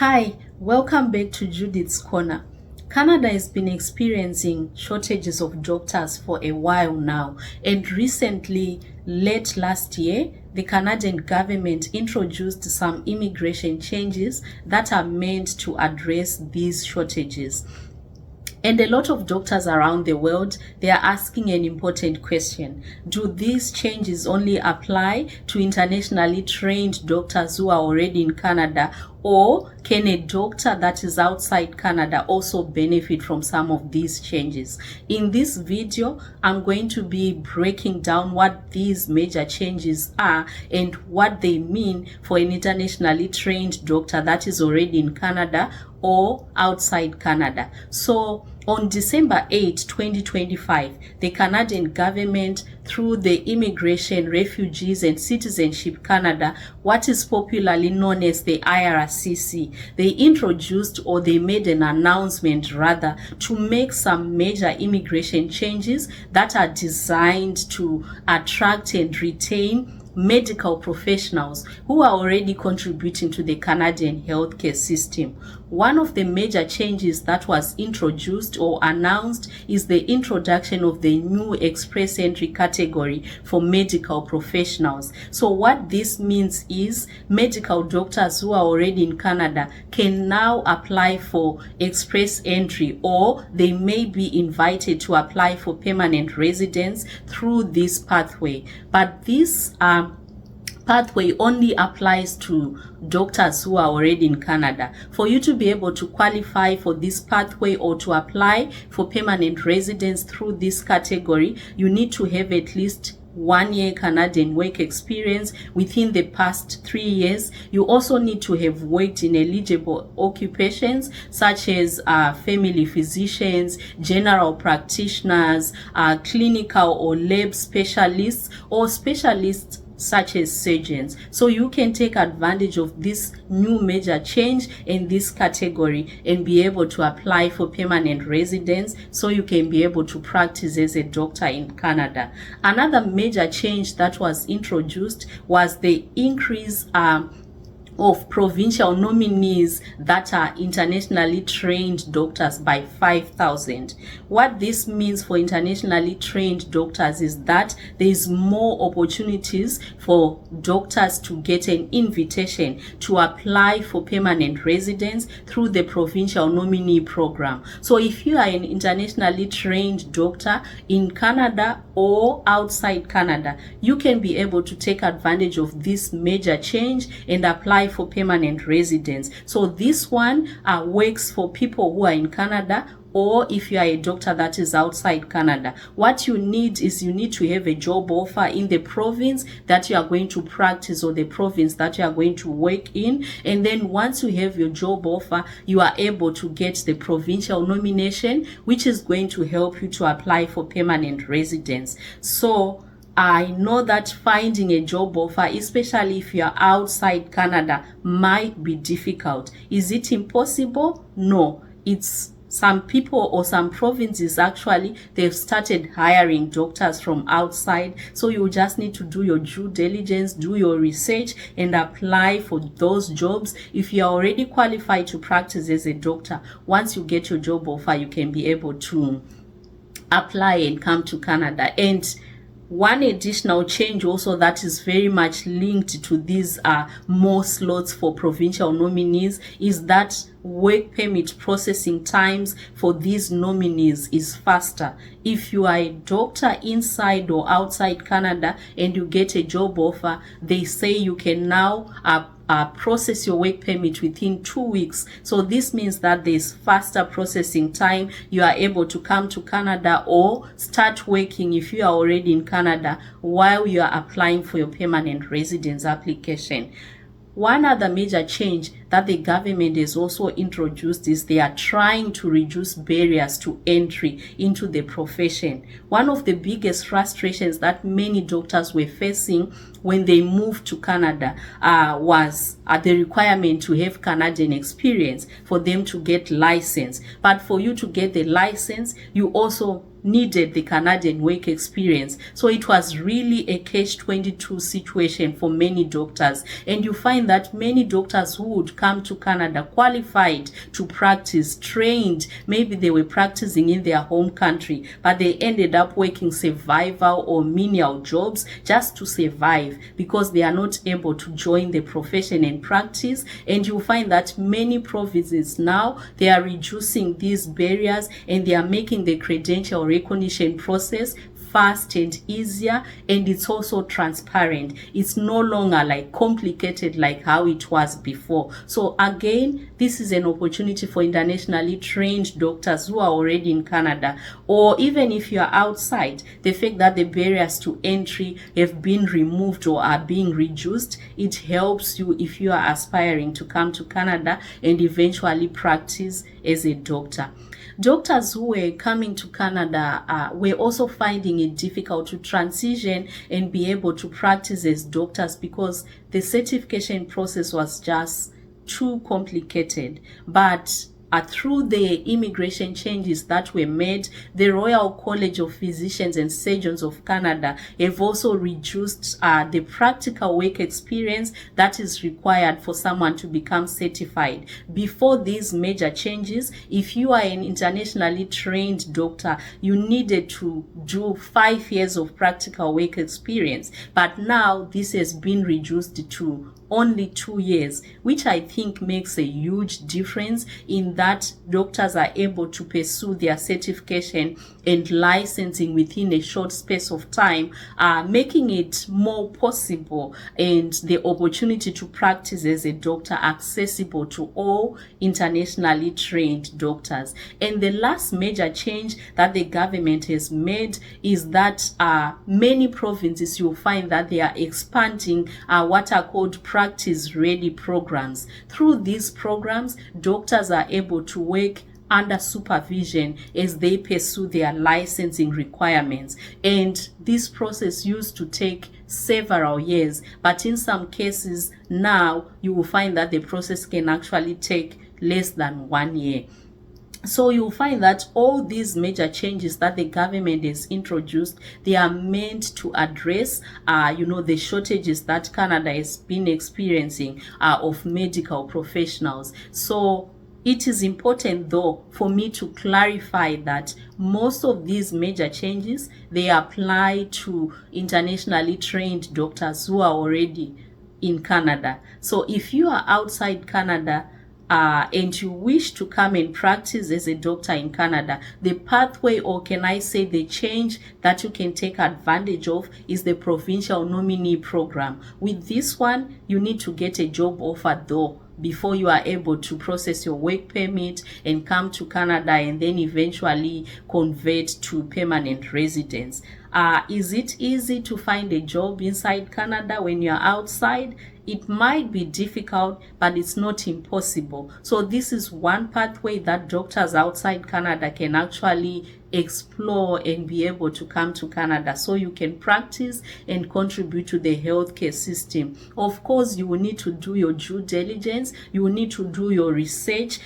Hi, welcome back to Judith's Corner. Canada has been experiencing shortages of doctors for a while now, and recently, late last year, the Canadian government introduced some immigration changes that are meant to address these shortages. And a lot of doctors around the world, they are asking an important question. Do these changes only apply to internationally trained doctors who are already in Canada, or can a doctor that is outside Canada also benefit from some of these changes? In this video, I'm going to be breaking down what these major changes are and what they mean for an internationally trained doctor that is already in Canada or outside Canada. So on December 8, 2025, the Canadian government, through the Immigration, Refugees and Citizenship Canada, what is popularly known as the IRCC, they introduced, or they made an announcement rather, to make some major immigration changes that are designed to attract and retain medical professionals who are already contributing to the Canadian healthcare system. One of the major changes that was introduced or announced is the introduction of the new express entry category for medical professionals. So what this means is medical doctors who are already in Canada can now apply for express entry, or they may be invited to apply for permanent residence through this pathway. But this pathway only applies to doctors who are already in Canada. For you to be able to qualify for this pathway or to apply for permanent residence through this category, you need to have at least 1 year Canadian work experience within the past 3 years. You also need to have worked in eligible occupations such as family physicians, general practitioners, clinical or lab specialists, or specialists such as surgeons. So you can take advantage of this new major change in this category and be able to apply for permanent residence, so you can be able to practice as a doctor in Canada. Another major change that was introduced was the increase of provincial nominees that are internationally trained doctors by 5,000. What this means for internationally trained doctors is that there is more opportunities for doctors to get an invitation to apply for permanent residence through the Provincial Nominee Program. So if you are an internationally trained doctor in Canada or outside Canada, you can be able to take advantage of this major change and apply for permanent residence. So this one works for people who are in Canada, or if you are a doctor that is outside Canada. What you need is you need to have a job offer in the province that you are going to practice, or the province that you are going to work in. And then once you have your job offer, you are able to get the provincial nomination, which is going to help you to apply for permanent residence. So I know that finding a job offer, especially if you are outside Canada, might be difficult. Is it impossible? No. It's some people or some provinces, actually, they've started hiring doctors from outside. So you just need to do your due diligence, do your research, and apply for those jobs. If you are already qualified to practice as a doctor, once you get your job offer, you can be able to apply and come to Canada. And one additional change also that is very much linked to these more slots for provincial nominees is that work permit processing times for these nominees is faster. If you are a doctor inside or outside Canada and you get a job offer, they say you can now process your work permit within 2 weeks. So this means that there's faster processing time. You are able to come to Canada or start working if you are already in Canada while you are applying for your permanent residence application. One other major change that the government has also introduced is they are trying to reduce barriers to entry into the profession. One of the biggest frustrations that many doctors were facing when they moved to Canada was the requirement to have Canadian experience for them to get license. But for you to get the license, you also needed the Canadian work experience. So it was really a catch-22 situation for many doctors. And you find that many doctors who would come to Canada qualified to practice, trained, maybe they were practicing in their home country, but they ended up working survival or menial jobs just to survive because they are not able to join the profession and practice. And you find that many provinces now, they are reducing these barriers and they are making the credential recognition process fast and easier, and it's also transparent. It's no longer like complicated like how it was before. So again, this is an opportunity for internationally trained doctors who are already in Canada, or even if you are outside, the fact that the barriers to entry have been removed or are being reduced, it helps you if you are aspiring to come to Canada and eventually practice as a doctor. Doctors who were coming to Canada were also finding it difficult to transition and be able to practice as doctors because the certification process was just too complicated. But through the immigration changes that were made, the Royal College of Physicians and Surgeons of Canada have also reduced the practical work experience that is required for someone to become certified. Before these major changes, if you are an internationally trained doctor, you needed to do 5 years of practical work experience. But now this has been reduced to only 2 years, which I think makes a huge difference in that doctors are able to pursue their certification and licensing within a short space of time, making it more possible and the opportunity to practice as a doctor accessible to all internationally trained doctors. And the last major change that the government has made is that many provinces, you'll find that they are expanding what are called practice-ready programs. Through these programs, doctors are able to work under supervision as they pursue their licensing requirements. And this process used to take several years, but in some cases now you will find that the process can actually take less than 1 year. So you'll find that all these major changes that the government has introduced, they are meant to address, the shortages that Canada has been experiencing of medical professionals. So it is important, though, for me to clarify that most of these major changes, they apply to internationally trained doctors who are already in Canada. So if you are outside Canada, and you wish to come and practice as a doctor in Canada, the pathway, or can I say the change that you can take advantage of, is the Provincial Nominee Program. With this one, you need to get a job offer though before you are able to process your work permit and come to Canada and then eventually convert to permanent residence. Is it easy to find a job inside Canada when you're outside? It might be difficult, but it's not impossible. So this is one pathway that doctors outside Canada can actually explore and be able to come to Canada so you can practice and contribute to the healthcare system. Of course, you will need to do your due diligence. You will need to do your research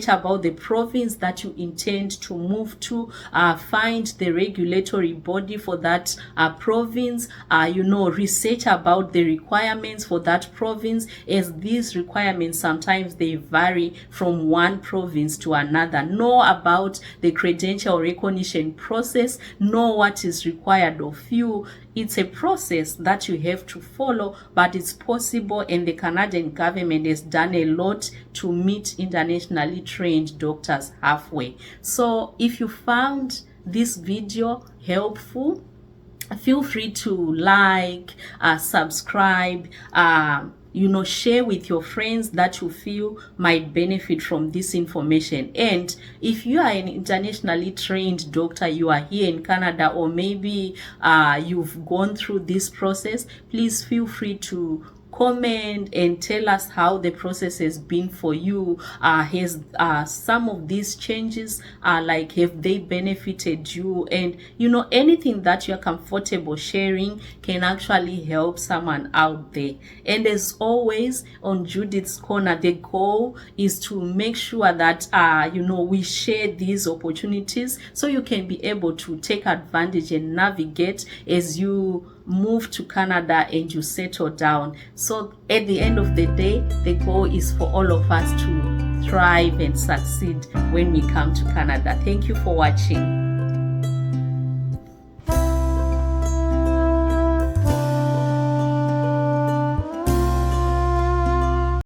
about the province that you intend to move to, find the regulatory body for that province, research about the requirements for that province, as these requirements sometimes they vary from one province to another. Know about the credential recognition process, know what is required of you. It's a process that you have to follow, but it's possible, and the Canadian government has done a lot to meet internationally trained doctors halfway. So if you found this video helpful, feel free to like, subscribe, share with your friends that you feel might benefit from this information. And if you are an internationally trained doctor, you are here in Canada, or maybe you've gone through this process, please feel free to comment and tell us how the process has been for you. Has some of these changes like, have they benefited you? And anything that you're comfortable sharing can actually help someone out there. And as always, on Judith's Corner, the goal is to make sure that we share these opportunities so you can be able to take advantage and navigate as you move to Canada and you settle down. So at the end of the day, the goal is for all of us to thrive and succeed when we come to Canada. Thank you for watching.